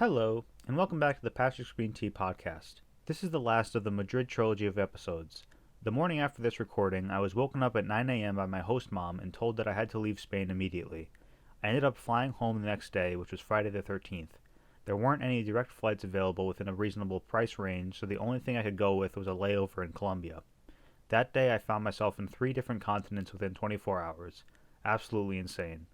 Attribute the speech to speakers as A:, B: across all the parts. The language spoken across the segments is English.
A: Hello, and welcome back to the Patrick's Green Tea podcast. This is the last of the Madrid trilogy of episodes. The morning after this recording, I was woken up at 9 a.m. by my host mom and told that I had to leave Spain immediately. I ended up flying home the next day, which was Friday the 13th. There weren't any direct flights available within a reasonable price range, so the only thing I could go with was a layover in Colombia. That day I found myself in 3 different continents within 24 hours. Absolutely insane.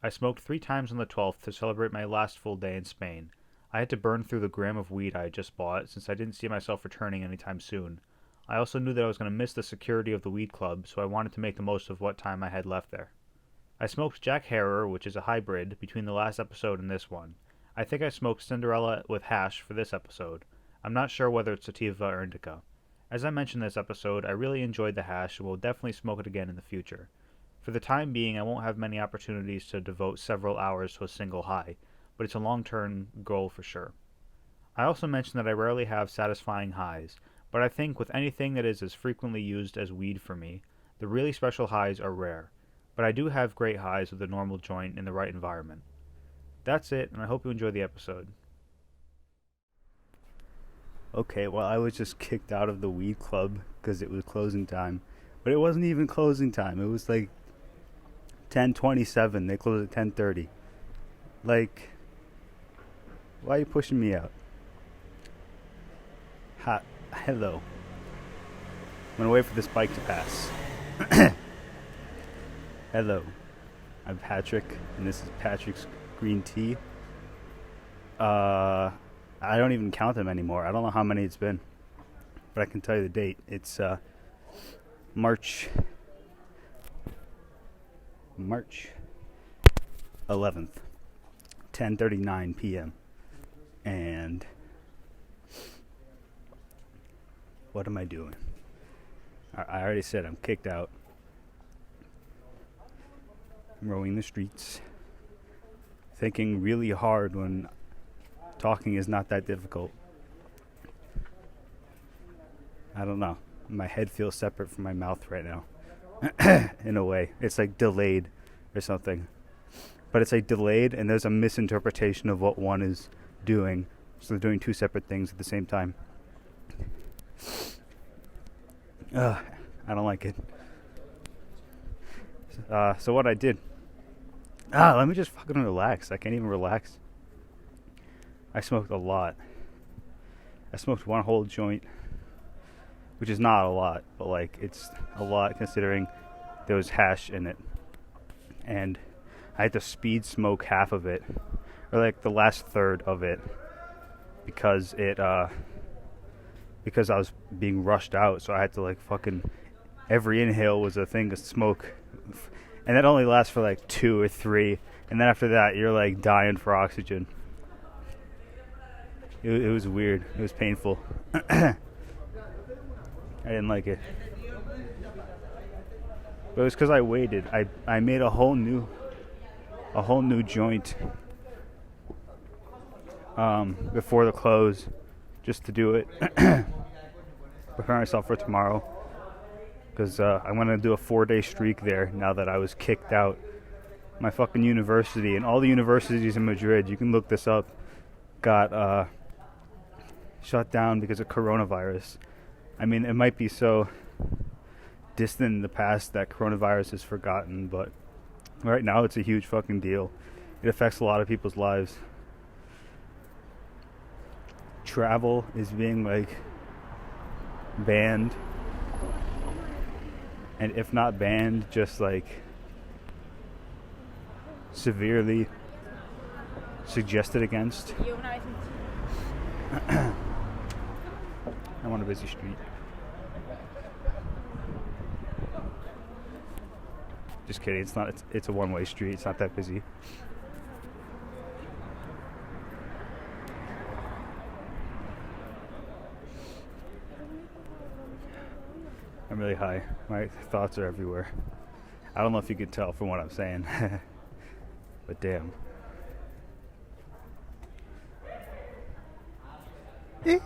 A: I smoked 3 times on the 12th to celebrate my last full day in Spain. I had to burn through the gram of weed I had just bought, since I didn't see myself returning anytime soon. I also knew that I was going to miss the security of the weed club, so I wanted to make the most of what time I had left there. I smoked Jack Herer, which is a hybrid, between the last episode and this one. I think I smoked Cinderella with hash for this episode. I'm not sure whether it's sativa or indica. As I mentioned this episode, I really enjoyed the hash and will definitely smoke it again in the future. For the time being, I won't have many opportunities to devote several hours to a single high, but it's a long-term goal for sure. I also mentioned that I rarely have satisfying highs, but I think with anything that is as frequently used as weed for me, the really special highs are rare. But I do have great highs with a normal joint in the right environment. That's it, and I hope you enjoy the episode.
B: Okay, well, I was just kicked out of the weed club because it was closing time. But it wasn't even closing time. It was like 10:27. They closed at 10:30. Like, why are you pushing me out? Hello. I'm gonna wait for this bike to pass. Hello. I'm Patrick, and this is Patrick's Green Tea. I don't even count them anymore. I don't know how many it's been, but I can tell you the date. It's March 11th, 10:39 p.m. And what am I doing? I already said I'm kicked out. I'm roaming the streets, thinking really hard when talking is not that difficult. I don't know. My head feels separate from my mouth right now. In a way. It's like delayed or something. But it's like delayed and there's a misinterpretation of what one is doing. So they're doing 2 separate things at the same time. I don't like it. So what I did. Let me just fucking relax. I can't even relax. I smoked a lot. I smoked 1 whole joint, which is not a lot, but like it's a lot considering there was hash in it. And I had to speed smoke half of it, or like the last third of it, because I was being rushed out, so I had to like fucking every inhale was a thing of smoke. And that only lasts for like 2 or 3, and then after that you're like dying for oxygen. It was weird. It was painful. I didn't like it. But it was because I waited. I made a whole new joint before the close, just to do it. Prepare myself for tomorrow, because I'm going to do a 4-day streak there now that I was kicked out. My fucking university and all the universities in Madrid, you can look this up, got shut down because of coronavirus. I mean, it might be so distant in the past that coronavirus is forgotten, but right now it's a huge fucking deal. It affects a lot of people's lives. Travel is being like banned, and if not banned, just like severely suggested against. I'm on a busy street. Just kidding, it's not. It's a one-way street. It's not that busy. I'm really high. My thoughts are everywhere. I don't know if you can tell from what I'm saying, but damn. I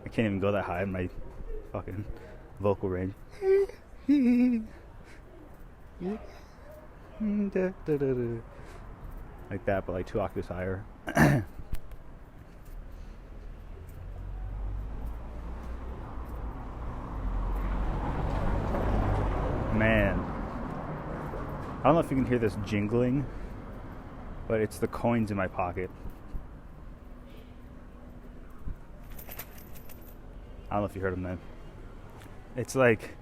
B: can't even go that high in my fucking vocal range. Like that, but like 2 octaves higher. don't know if you can hear this jingling, but it's the coins in my pocket. I don't know if you heard them then. It's like,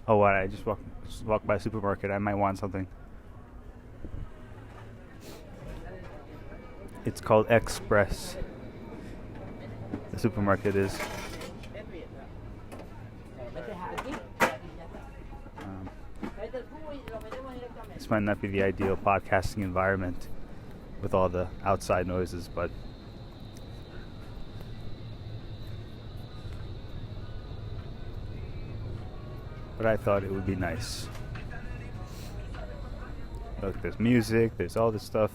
B: oh, what? I just walked by a supermarket. I might want something. It's called Express. The supermarket is. This might not be the ideal podcasting environment with all the outside noises, but I thought it would be nice. Look, there's music, there's all this stuff.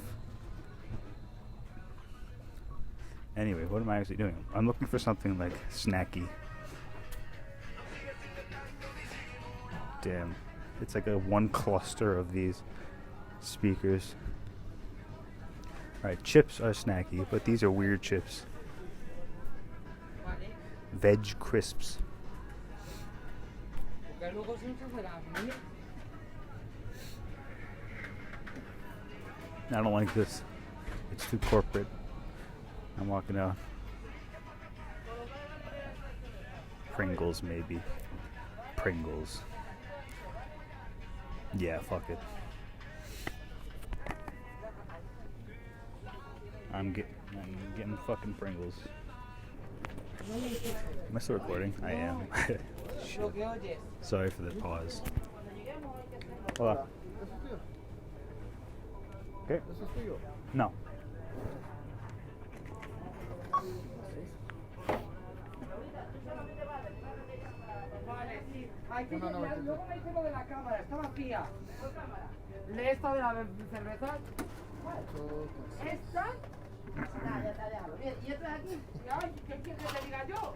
B: Anyway, what am I actually doing? I'm looking for something like snacky. Damn. It's like a one cluster of these speakers. Alright, chips are snacky, but these are weird chips. Veg crisps. I don't like this. It's too corporate. I'm walking out. Pringles, maybe. Pringles. Yeah, fuck it. I'm getting fucking Pringles. Am I still recording? I am. Shit. Sorry for the pause. Hola. Okay. No.
C: Hay que llevar, luego me dice lo de la cámara, está vacía. ¿Lee esta de la cerveza? ¿Esta? Ya está, déjalo. ¿Y esta de aquí? Ay, ¿qué quieres que te diga yo?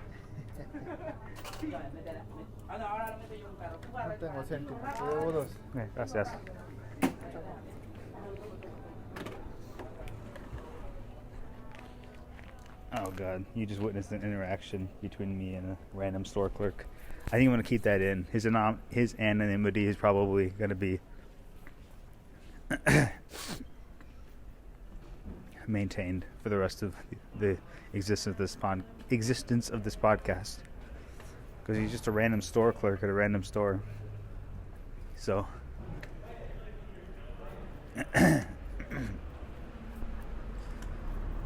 C: Ahora lo meto yo en un carro. No tengo céntimos, llevo dos.
B: Gracias. Oh god, you just witnessed an interaction between me and a random store clerk. I think I'm going to keep that in. His anonymity is probably going to be maintained for the rest of the existence of this podcast. Because he's just a random store clerk at a random store. So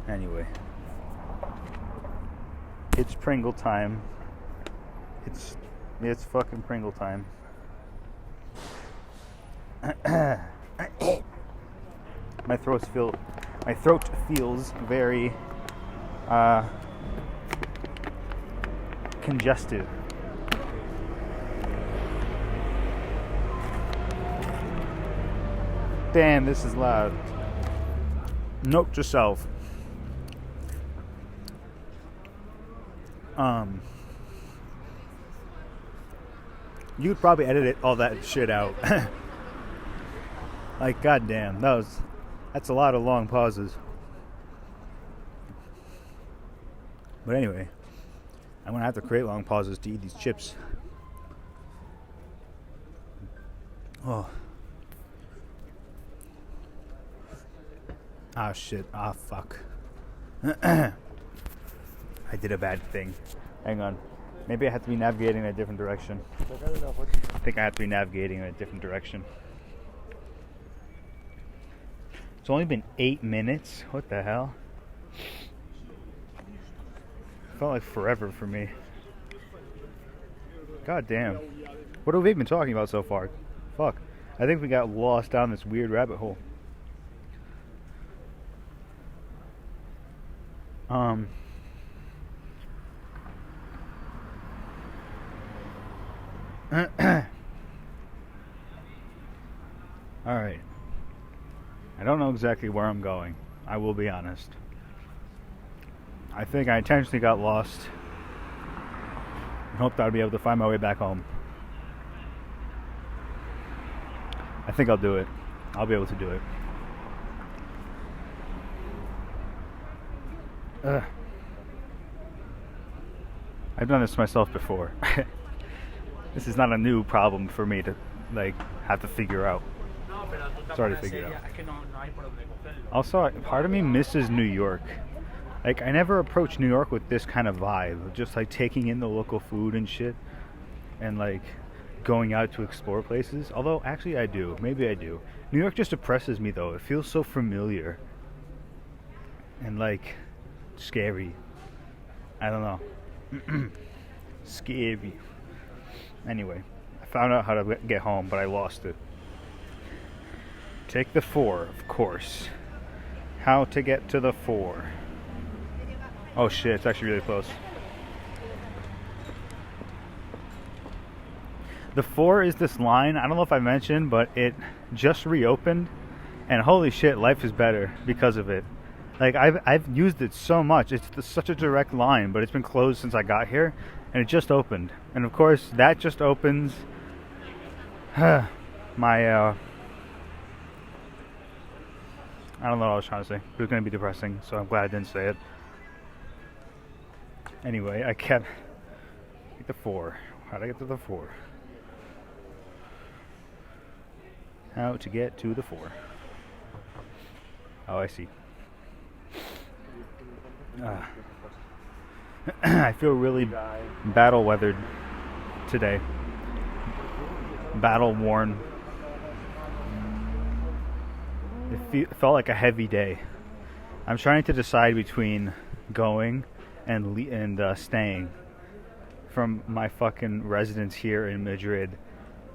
B: anyway, it's Pringle time. It's fucking Pringle time. My throat feels very congested. Damn, this is loud. Note to self. You could probably edit all that shit out. Like, goddamn, that's a lot of long pauses. But anyway, I'm gonna have to create long pauses to eat these chips. Oh. Ah, shit. Ah, fuck. I did a bad thing. Hang on. Maybe I have to be navigating in a different direction. I think I have to be navigating in a different direction. It's only been 8 minutes. What the hell? Felt like forever for me. God damn. What have we been talking about so far? Fuck. I think we got lost down this weird rabbit hole. Alright. I don't know exactly where I'm going. I will be honest. I think I intentionally got lost and hoped I'd be able to find my way back home. I think I'll do it. I'll be able to do it. I've done this to myself before. This is not a new problem for me to like have to figure out. It's already figured out. Also, part of me misses New York. Like, I never approached New York with this kind of vibe, just like taking in the local food and shit, and like going out to explore places. Although, actually, I do. Maybe I do. New York just depresses me, though. It feels so familiar and like scary. I don't know. Scary. Anyway, I found out how to get home, but I lost it. Take the 4, of course. How to get to the 4. Oh shit, it's actually really close. The 4 is this line, I don't know if I mentioned, but it just reopened, and holy shit, life is better because of it. Like, I've used it so much. It's such a direct line, but it's been closed since I got here, and it just opened. And of course, that just opens my, I don't know what I was trying to say. It was going to be depressing, so I'm glad I didn't say it. Anyway, I kept the 4. How'd I get to the 4? How to get to the 4. Oh, I see. I feel really battle weathered today. Battle worn. It felt like a heavy day. I'm trying to decide between going and staying from my fucking residence here in Madrid,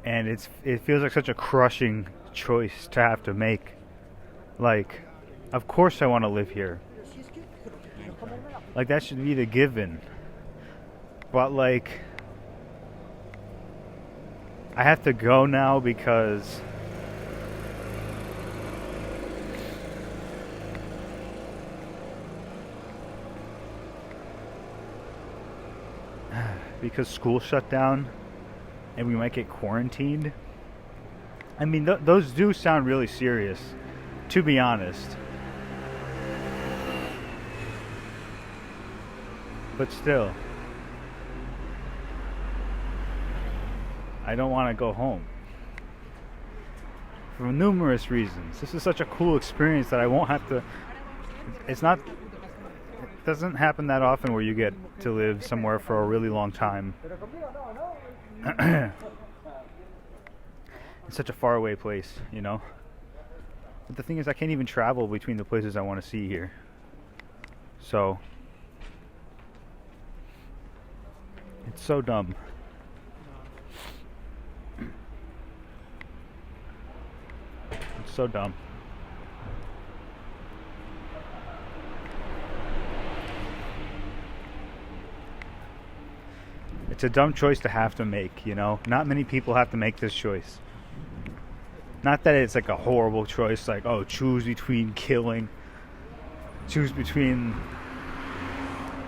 B: and it feels like such a crushing choice to have to make. Like, of course I want to live here. Like, that should be the given. But like, I have to go now because school shut down and we might get quarantined. I mean, those do sound really serious, to be honest. But still, I don't want to go home. For numerous reasons. This is such a cool experience that I won't have to... It doesn't happen that often where you get to live somewhere for a really long time. It's such a faraway place, you know? But the thing is, I can't even travel between the places I want to see here. So... it's so dumb. It's so dumb. It's a dumb choice to have to make, you know? Not many people have to make this choice. Not that it's like a horrible choice, like, oh, choose between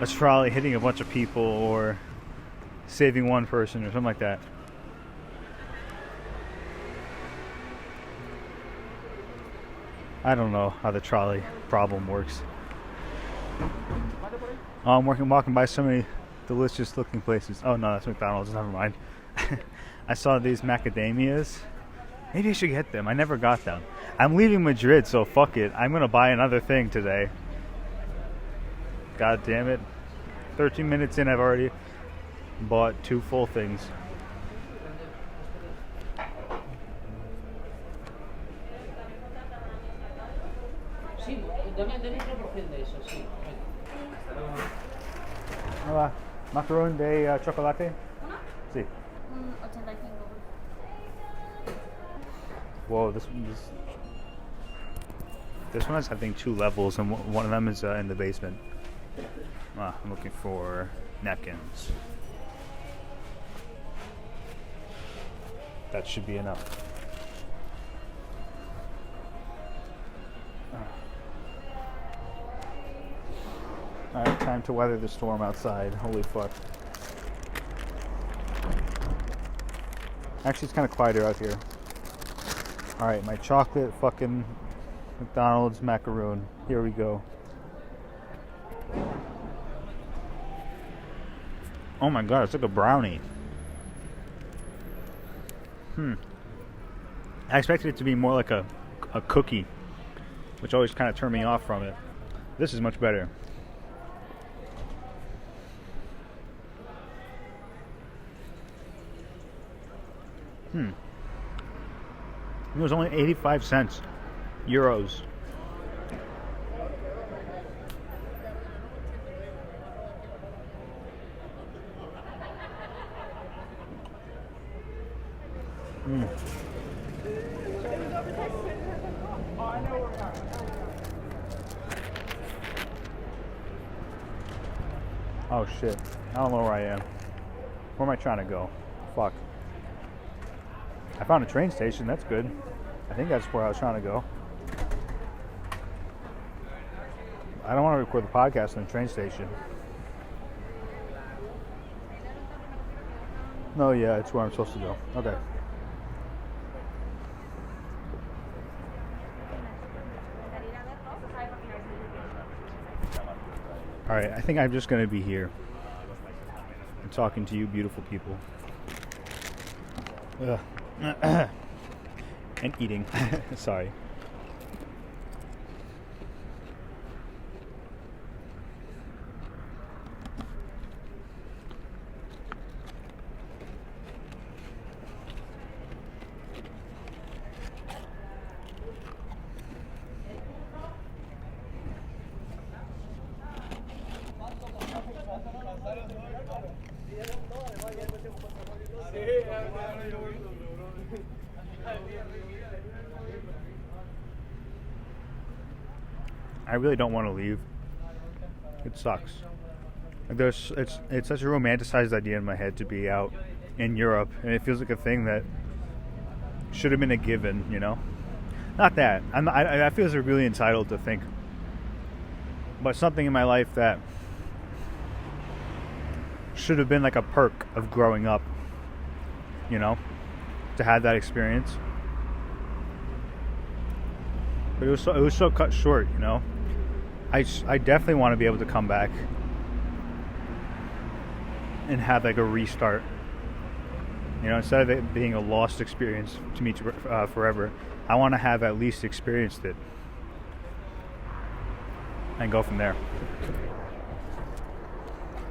B: a trolley hitting a bunch of people or saving one person or something like that. I don't know how the trolley problem works. Oh, I'm walking by so many delicious looking places. Oh no, that's McDonald's, never mind. I saw these macadamias. Maybe I should get them. I never got them. I'm leaving Madrid, so fuck it. I'm gonna buy another thing today. God damn it. 13 minutes in, I've already bought 2 full things. Hola, macaron de chocolate? Sí.
D: 85.
B: Whoa, this one has, I think, 2 levels, and one of them is in the basement. I'm looking for napkins. That should be enough. Alright, time to weather the storm outside. Holy fuck. Actually, it's kind of quieter out here. Alright, my chocolate fucking McDonald's macaroon. Here we go. Oh my god, it's like a brownie. I expected it to be more like a cookie, which always kind of turned me off from it. This is much better. It was only 85 cents. Euros. Oh shit. I don't know where I am. Where am I trying to go? Fuck. I found a train station, that's good. I think that's where I was trying to go. I don't want to record the podcast in the train station. No, yeah, it's where I'm supposed to go. Okay. Alright, I think I'm just going to be here. I'm talking to you beautiful people. And eating. Sorry. I really don't want to leave. It sucks. It's such a romanticized idea in my head to be out in Europe, and it feels like a thing that should have been a given, you know? Not that. I feel really entitled to think, but something in my life that should have been like a perk of growing up, you know, to have that experience. But it was so cut short, you know. I definitely want to be able to come back and have like a restart. You know, instead of it being a lost experience to me forever, I want to have at least experienced it and go from there.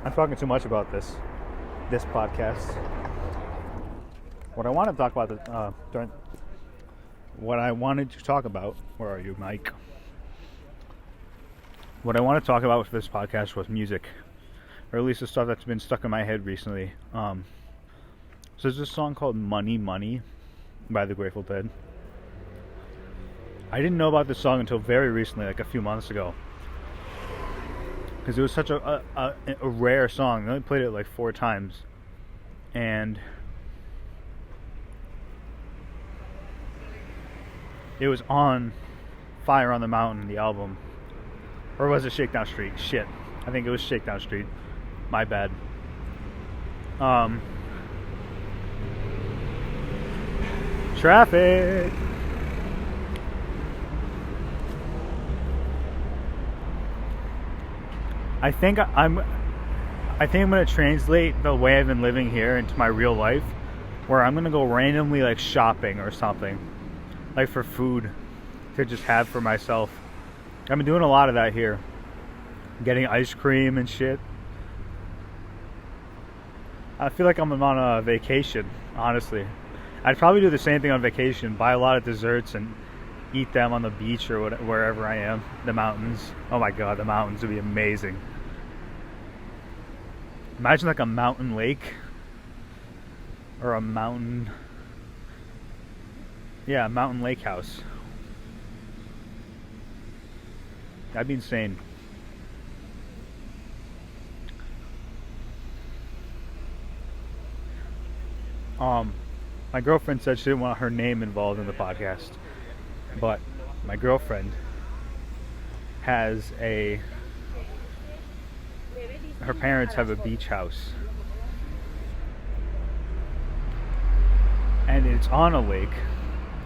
B: I'm talking too much about this podcast. What I want to talk about what I wanted to talk about. Where are you, Mike? What I want to talk about with this podcast was music, or at least the stuff that's been stuck in my head recently. So there's this song called Money Money by the Grateful Dead. I didn't know about this song until very recently, like a few months ago, because it was such a rare song. I only played it like 4 times, and it was on Fire on the Mountain, the album. Or was it Shakedown Street? Shit. I think it was Shakedown Street. My bad. Traffic. I think I'm gonna translate the way I've been living here into my real life, where I'm gonna go randomly like shopping or something, like for food to just have for myself. I've been doing a lot of that here, getting ice cream and shit. I feel like I'm on a vacation, honestly. I'd probably do the same thing on vacation, buy a lot of desserts and eat them on the beach or wherever I am. The mountains. Oh my god, the mountains would be amazing. Imagine like a mountain lake or a mountain, mountain lake house. That'd be insane. My girlfriend said she didn't want her name involved in the podcast, but my girlfriend has her parents have a beach house, and it's on a lake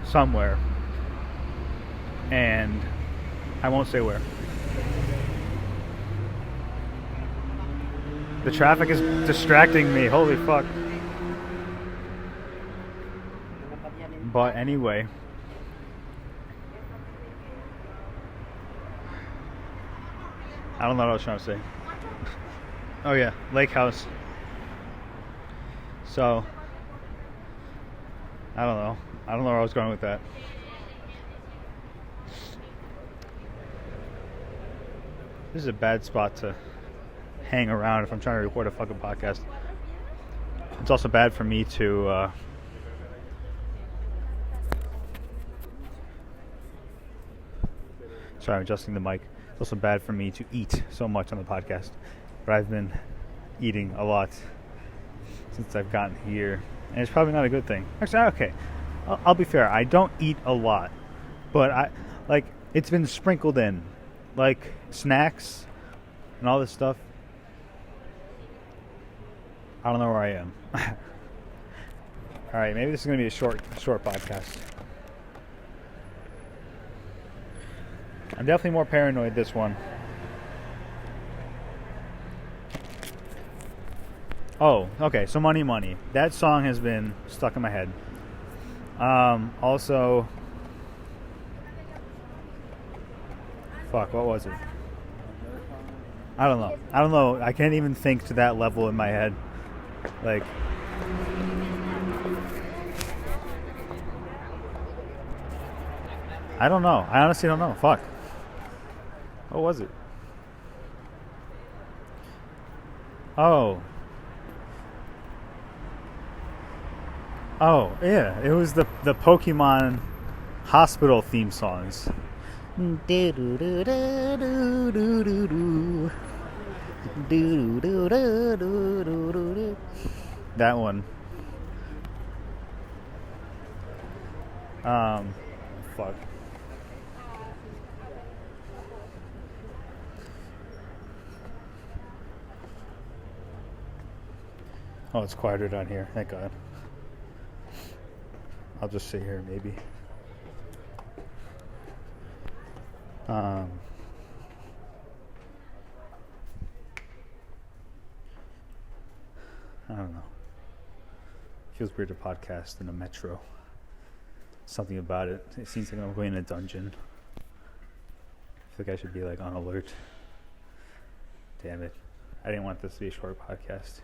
B: somewhere, and I won't say where. The traffic is distracting me, holy fuck. But anyway, I don't know what I was trying to say. Oh yeah, lake house. So I don't know. I don't know where I was going with that. This is a bad spot to hang around if I'm trying to record a fucking podcast. It's also bad for me to sorry, I'm adjusting the mic. It's also bad for me to eat so much on the podcast. But I've been eating a lot since I've gotten here. And it's probably not a good thing. Actually, okay. I'll be fair. I don't eat a lot. But it's been sprinkled in. Like snacks and all this stuff. I don't know where I am. Alright, maybe this is going to be a short podcast. I'm definitely more paranoid this one. Oh, okay, so Money. That song has been stuck in my head. Also... Fuck, what was it? I don't know. I can't even think to that level in my head. Like... I don't know. I honestly don't know. Fuck. What was it? Oh, yeah. It was the Pokemon hospital theme songs. That one. Fuck. Oh, it's quieter down here. Thank God. I'll just sit here, maybe. I don't know. Feels weird to podcast in a metro. Something about it. It seems like I'm going in a dungeon. I feel like I should be like on alert. Damn it. I didn't want this to be a short podcast.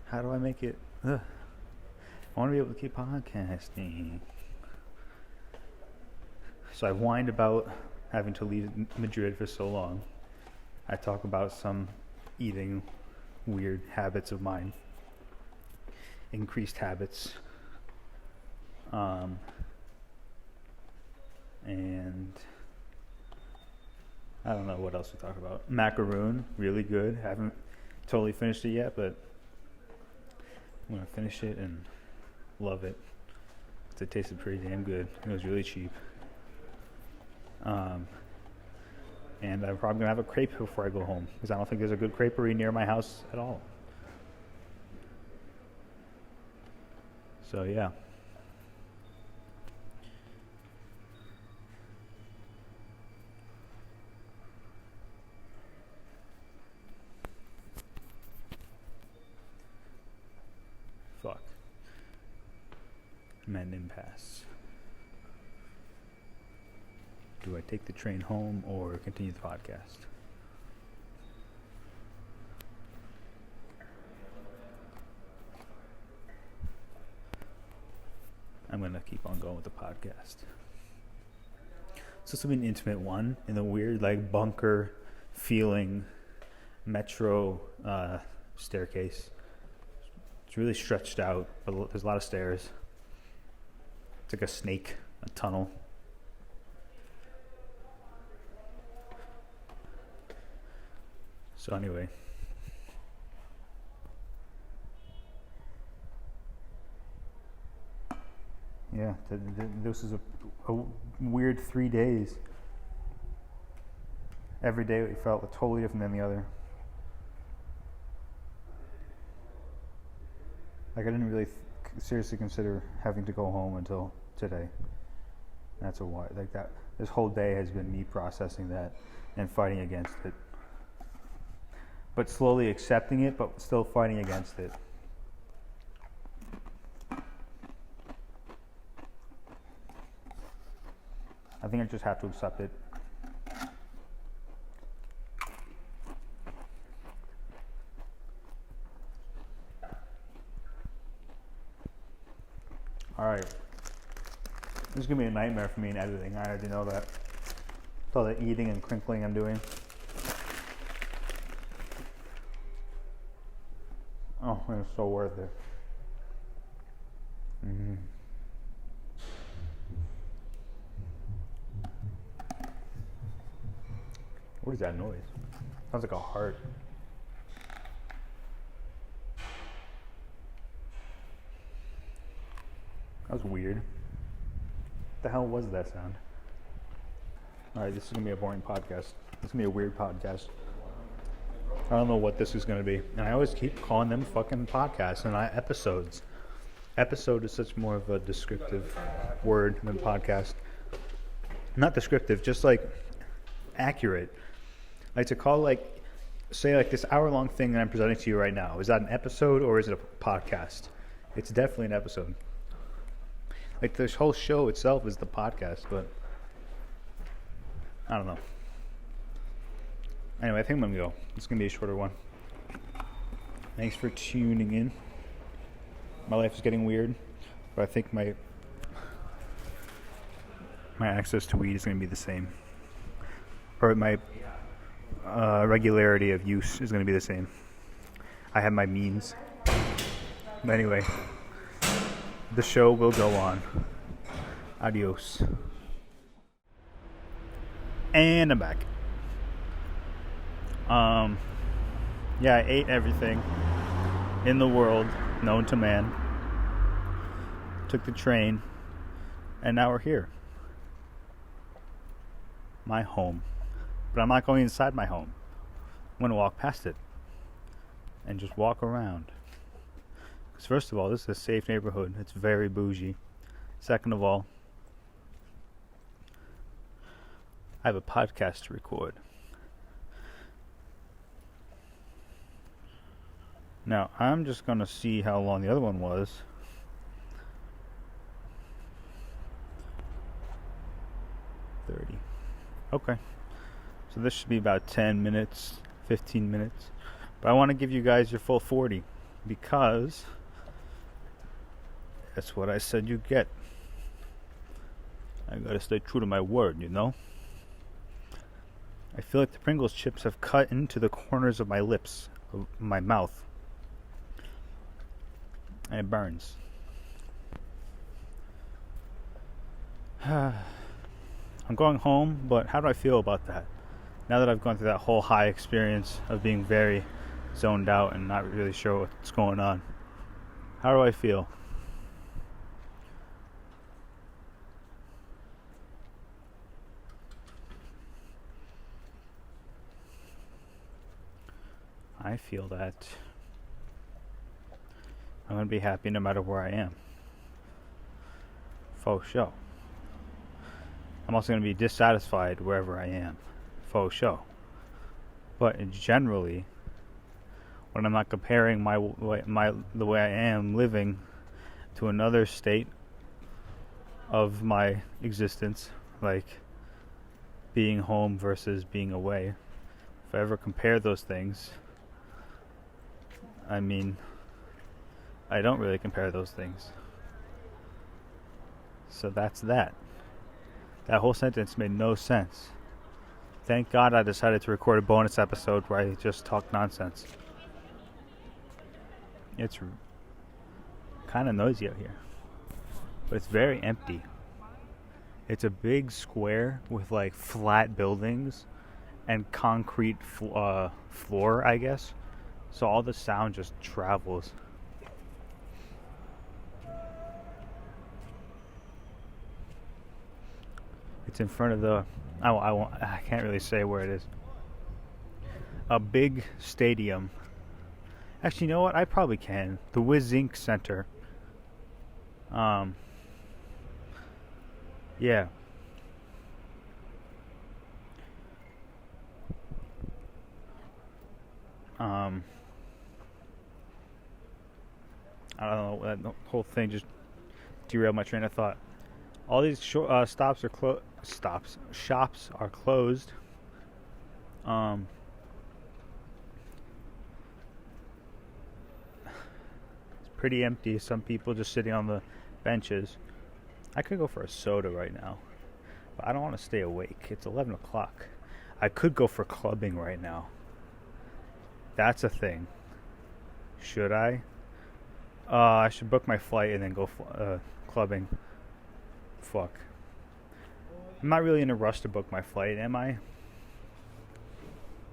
B: How do I make it? I want to be able to keep podcasting. So I whined about having to leave Madrid for so long. I talk about some eating weird habits of mine. Increased habits. And I don't know what else to talk about. Macaroon, really good. Haven't totally finished it yet, but I'm going to finish it and love it. It tasted pretty damn good. It was really cheap. And I'm probably going to have a crepe before I go home, because I don't think there's a good creperie near my house at all. So, yeah. Fuck. I'm at an impasse. Do I take the train home or continue the podcast? I'm going to keep on going with the podcast. So this will be an intimate one in the weird, like, bunker feeling metro staircase. It's really stretched out, but there's a lot of stairs. It's like a snake, a tunnel. So anyway. Yeah, this is a weird 3 days. Every day it felt totally different than the other. Like I didn't really seriously consider having to go home until today. That's a why. Like that. This whole day has been me processing that and fighting against it. But slowly accepting it, but still fighting against it. I think I just have to accept it.
A: Alright. This is going to be a nightmare for me in editing. I already know that. With all the eating and crinkling I'm doing. Oh, it's so worth it. What is that noise? Sounds like a heart. That was weird. What the hell was that sound? Alright, this is going to be a boring podcast. This is going to be a weird podcast. I don't know what this is going to be. And I always keep calling them fucking podcasts and not episodes. Episode is such more of a descriptive word than podcast. Not descriptive, just like accurate. Like to call say this hour-long thing that I'm presenting to you right now. Is that an episode or is it a podcast? It's definitely an episode. Like this whole show itself is the podcast, but I don't know. Anyway, I think I'm gonna go. It's gonna be a shorter one. Thanks for tuning in. My life is getting weird, but I think my access to weed is gonna be the same, or my regularity of use is gonna be the same. I have my means. But anyway, the show will go on. Adios. And I'm back. Yeah, I ate everything in the world known to man. Took the train, and now we're here. My home. But I'm not going inside my home. I'm going to walk past it and just walk around. Because first of all, this is a safe neighborhood. It's very bougie. Second of all, I have a podcast to record. Now, I'm just going to see how long the other one was. Okay. So this should be about 10 minutes, 15 minutes. But I want to give you guys your full 40 because that's what I said you'd get. I gotta stay true to my word, you know? I feel like the Pringles chips have cut into the corners of my lips, of my mouth. And it burns. I'm going home, but how do I feel about that? Now that I've gone through that whole high experience of being very zoned out and not really sure what's going on. How do I feel? I feel that I'm going to be happy no matter where I am. Faux show. I'm also going to be dissatisfied wherever I am. Faux show. But generally, when I'm not comparing the way I am living to another state of my existence, like being home versus being away, if I ever compare those things, I mean, I don't really compare those things. So that's that. That whole sentence made no sense. Thank God I decided to record a bonus episode where I just talk nonsense. It's kind of noisy out here, but it's very empty. It's a big square with like flat buildings and concrete floor, I guess. So all the sound just travels. It's in front of the I can't really say where it is. A big stadium. Actually, you know what? I probably can. The Wiz Inc. Center. Yeah. I don't know. That whole thing just derailed my train of thought. All these shops are closed. It's pretty empty. Some people just sitting on the
B: benches. I could go for a soda right now, but I don't want to stay awake. It's 11 o'clock. I could go for clubbing right now. That's a thing. Should I? I should book my flight and then go clubbing. Fuck. I'm not really in a rush to book my flight, am I?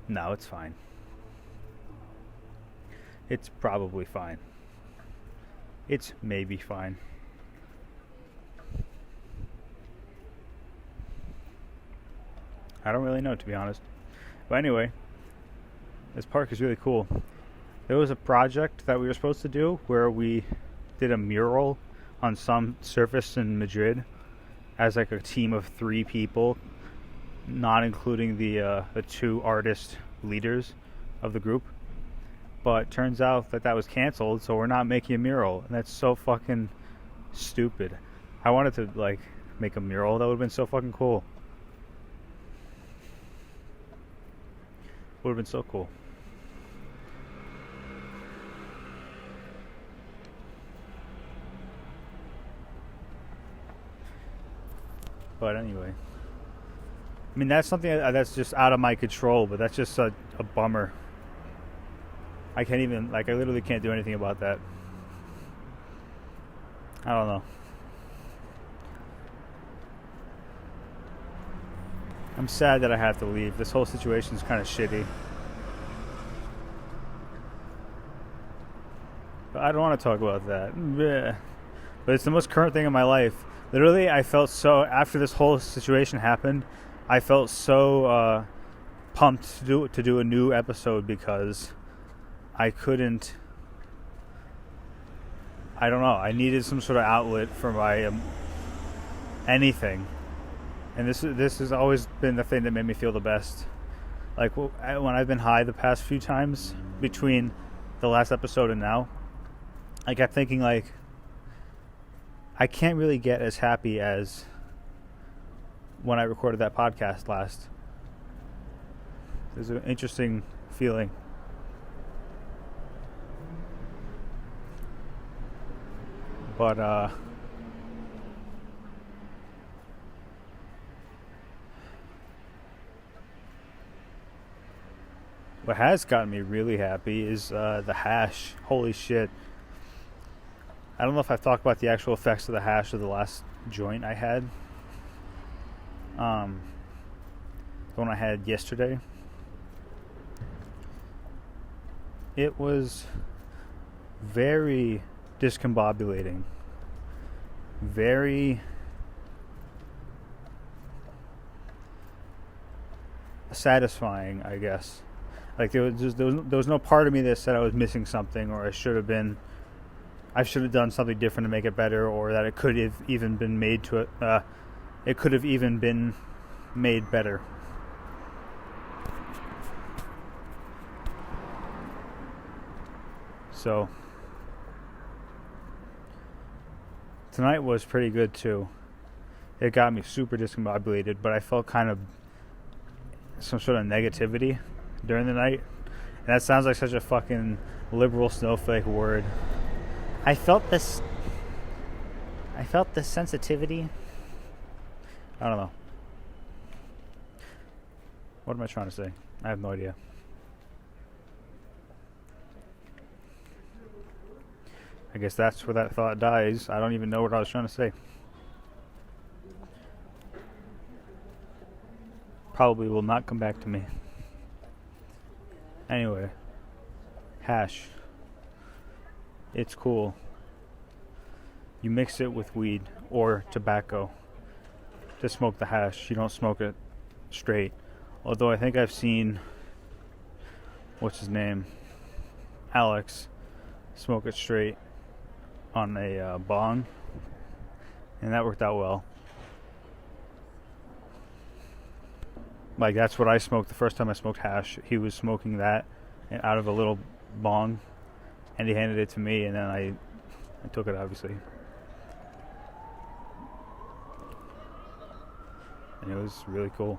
B: No, it's fine. It's probably fine. It's maybe fine. I don't really know, to be honest. But anyway, this park is really cool. There was a project that we were supposed to do where we did a mural on some surface in Madrid as like a team of 3 people, not including the 2 artist leaders of the group. But turns out that was canceled, so we're not making a mural, and that's so fucking stupid. I wanted to like make a mural. That would have been so fucking cool. Would have been so cool. But anyway, I mean, that's something that's just out of my control, but that's just a bummer. I can't even, I literally can't do anything about that. I don't know. I'm sad that I have to leave. This whole situation is kind of shitty. But I don't want to talk about that. Bleh. But it's the most current thing in my life. Literally, I felt so, after this whole situation happened, I felt so pumped to do a new episode because I couldn't, I don't know, I needed some sort of outlet for my anything. And this has always been the thing that made me feel the best. Like when I've been high the past few times between the last episode and now, I kept thinking like, I can't really get as happy as when I recorded that podcast last. There's an interesting feeling. But what has gotten me really happy is the hash. Holy shit. I don't know if I've talked about the actual effects of the hash of the last joint I had. The one I had yesterday. It was very discombobulating. Very satisfying, I guess. Like there was no part of me that said I was missing something, or I should have done something different to make it better, or that it could have even been made it could have even been made better. So tonight was pretty good too. It got me super discombobulated, but I felt kind of some sort of negativity during the night. And that sounds like such a fucking liberal snowflake word. I felt this sensitivity. I don't know. What am I trying to say? I have no idea. I guess that's where that thought dies. I don't even know what I was trying to say. Probably will not come back to me. Anyway. Hash. It's cool. You mix it with weed or tobacco to smoke the hash. You don't smoke it straight. Although I think I've seen, what's his name? Alex smoke it straight on a bong, and that worked out well. Like that's what I smoked the first time I smoked hash. He was smoking that out of a little bong, and he handed it to me, and then I took it, obviously. And it was really cool.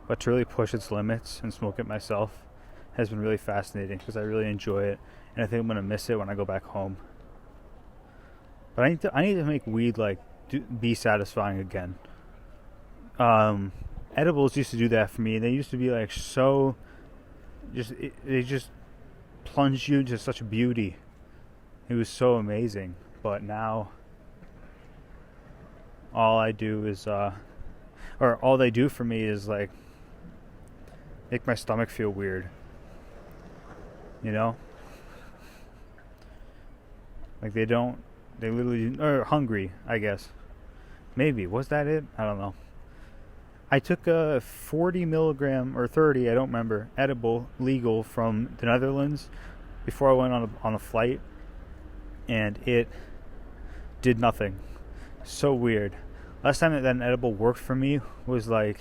B: But to really push its limits and smoke it myself has been really fascinating because I really enjoy it, and I think I'm going to miss it when I go back home. But I need to make weed like be satisfying again. Edibles used to do that for me. They used to be like so, they just plunged you into such beauty. It was so amazing. But now, all I do is, or all they do for me is like make my stomach feel weird. You know? Like they literally, or hungry, I guess. Maybe, was that it? I don't know. I took a 40 milligram, or 30, I don't remember, edible, legal from the Netherlands before I went on a flight, and it did nothing. So weird. Last time that an edible worked for me was like,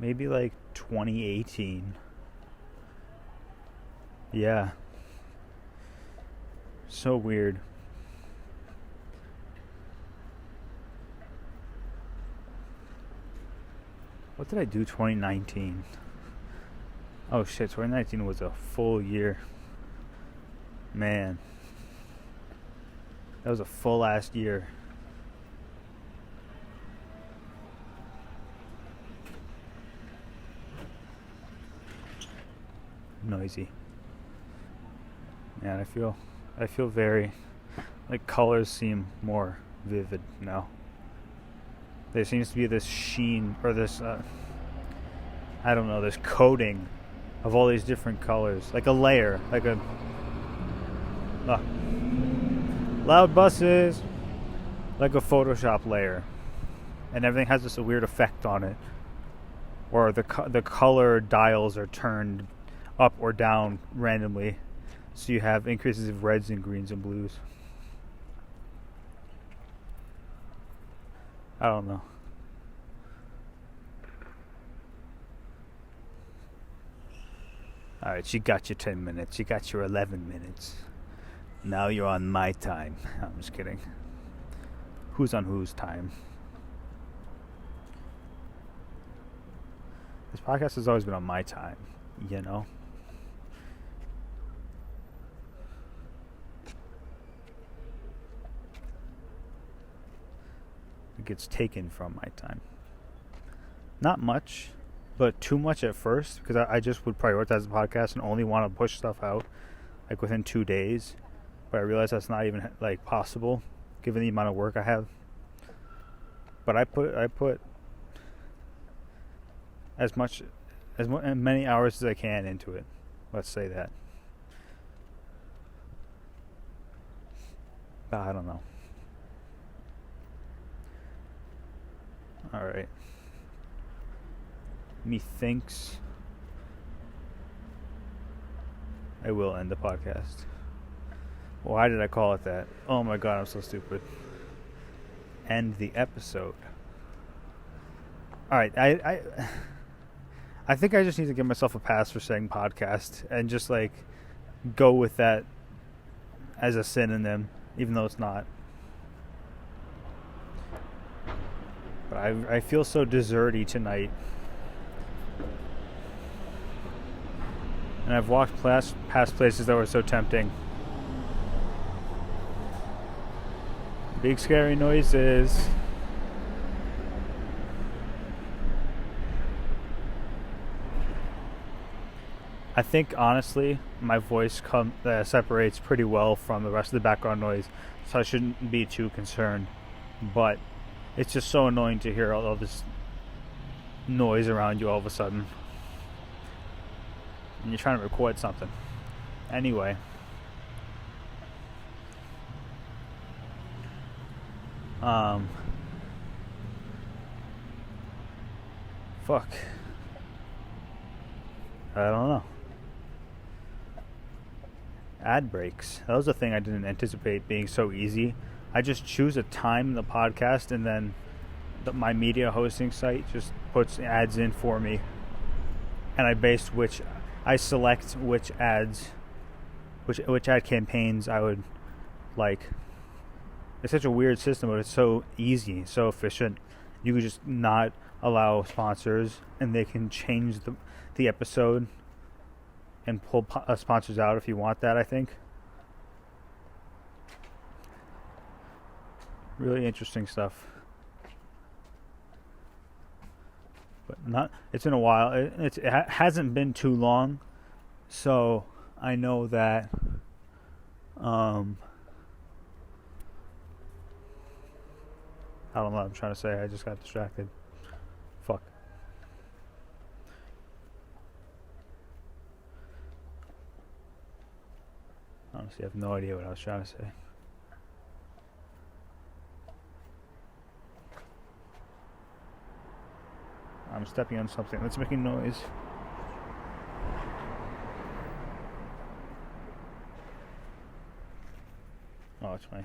B: maybe like 2018. Yeah. So weird. What did I do 2019? Oh shit, 2019 was a full year. Man. That was a full last year. Noisy. Man, I feel very like colors seem more vivid now. There seems to be this sheen or this I don't know, this coating of all these different colors, like a layer, like a loud buses, like a Photoshop layer, and everything has this weird effect on it, or the color dials are turned up or down randomly, so you have increases of reds and greens and blues. I don't know. Alright, you got your 10 minutes. You got your 11 minutes. Now you're on my time. I'm just kidding. Who's on whose time? This podcast has always been on my time, you know? It gets taken from my time. Not much, but too much at first, because I just would prioritize the podcast and only want to push stuff out like within 2 days. But I realize that's not even like possible given the amount of work I have. But I put as many hours as I can into it. Let's say that. But I don't know. Alright. Methinks I will end the podcast. Why did I call it that? Oh my god, I'm so stupid. End the episode. Alright, I think I just need to give myself a pass for saying podcast and just like go with that as a synonym, even though it's not. But I feel so deserty tonight. And I've walked past places that were so tempting. Big scary noises. I think honestly my voice separates pretty well from the rest of the background noise, so I shouldn't be too concerned. But it's just so annoying to hear all this noise around you all of a sudden. And you're trying to record something. Anyway. Fuck. I don't know. Ad breaks. That was a thing I didn't anticipate being so easy. I just choose a time in the podcast, and then my media hosting site just puts ads in for me, and I select which ads, which ad campaigns I would like. It's such a weird system, but it's so easy, so efficient. You could just not allow sponsors, and they can change the episode and pull sponsors out if you want that, I think. Really interesting stuff. But it's been a while. It hasn't been too long, so I know that I don't know what I'm trying to say. I just got distracted. Fuck. Honestly, I have no idea what I was trying to say. I'm stepping on something that's making noise. Oh, it's my...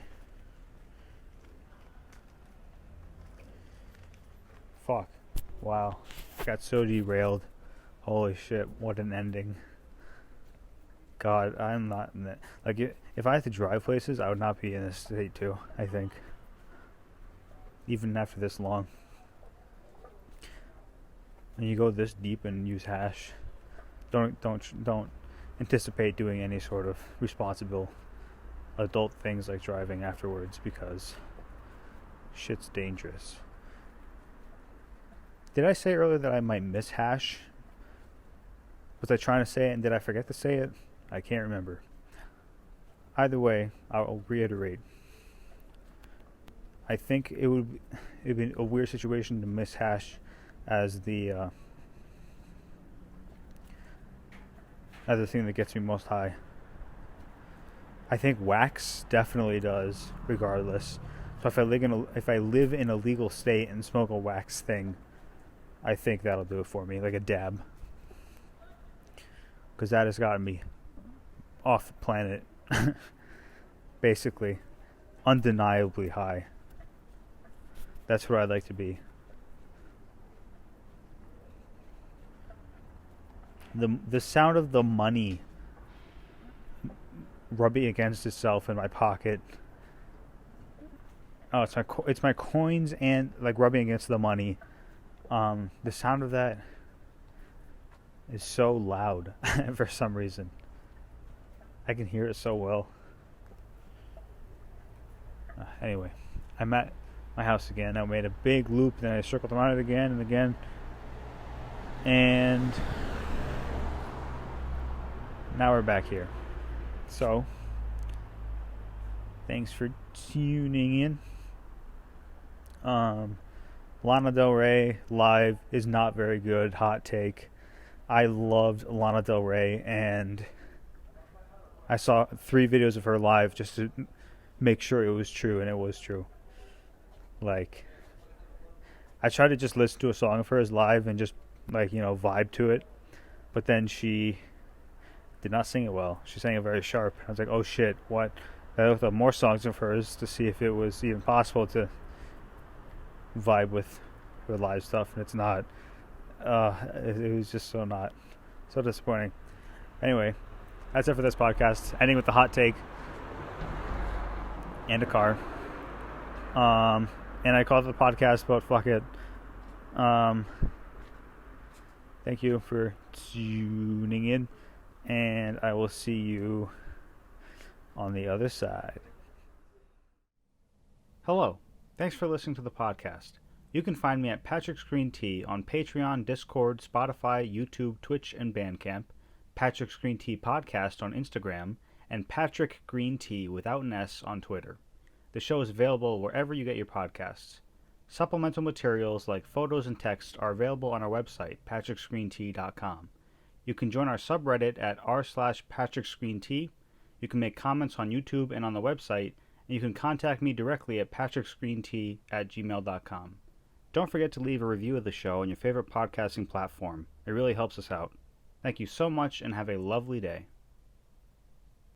B: Fuck. Wow. Got so derailed. Holy shit, what an ending. God, I'm not in that. Like, if I had to drive places, I would not be in this state too, I think. Even after this long. When you go this deep and use hash, don't anticipate doing any sort of responsible adult things like driving afterwards, because shit's dangerous. Did I say earlier that I might miss hash? Was I trying to say it and did I forget to say it? I can't remember. Either way, I'll reiterate. I think it'd be a weird situation to miss hash as the thing that gets me most high. I think wax definitely does, regardless. So if I live in a legal state and smoke a wax thing, I think that'll do it for me, like a dab, because that has gotten me off the planet, basically, undeniably high. That's where I'd like to be. The sound of the money rubbing against itself in my pocket. Oh, it's my coins and like rubbing against the money. The sound of that is so loud for some reason. I can hear it so well. Anyway, I'm at my house again. I made a big loop, then I circled around it again and again. And now we're back here. So, thanks for tuning in. Lana Del Rey live is not very good. Hot take. I loved Lana Del Rey, and I saw 3 videos of her live just to make sure it was true, and it was true. Like, I tried to just listen to a song of hers live and just, like, vibe to it, but then she did not sing it well. She sang it very sharp. I was like, oh shit, what? I looked up more songs of hers to see if it was even possible to vibe with her live stuff, and it's not. It was just so disappointing. Anyway, that's it for this podcast. Ending with the hot take and a car. And I called the podcast about fuck it. Thank you for tuning in, and I will see you on the other side.
A: Hello. Thanks for listening to the podcast. You can find me at PatricksGreenTea on Patreon, Discord, Spotify, YouTube, Twitch, and Bandcamp, Patrick's Green Tea Podcast on Instagram, and Patrick Green Tea without an S on Twitter. The show is available wherever you get your podcasts. Supplemental materials like photos and text are available on our website, PatricksGreenTea.com. You can join our subreddit at r/PatricksGreenTea. You can make comments on YouTube and on the website, and you can contact me directly at PatricksGreenTea@gmail.com. Don't forget to leave a review of the show on your favorite podcasting platform. It really helps us out. Thank you so much and have a lovely day.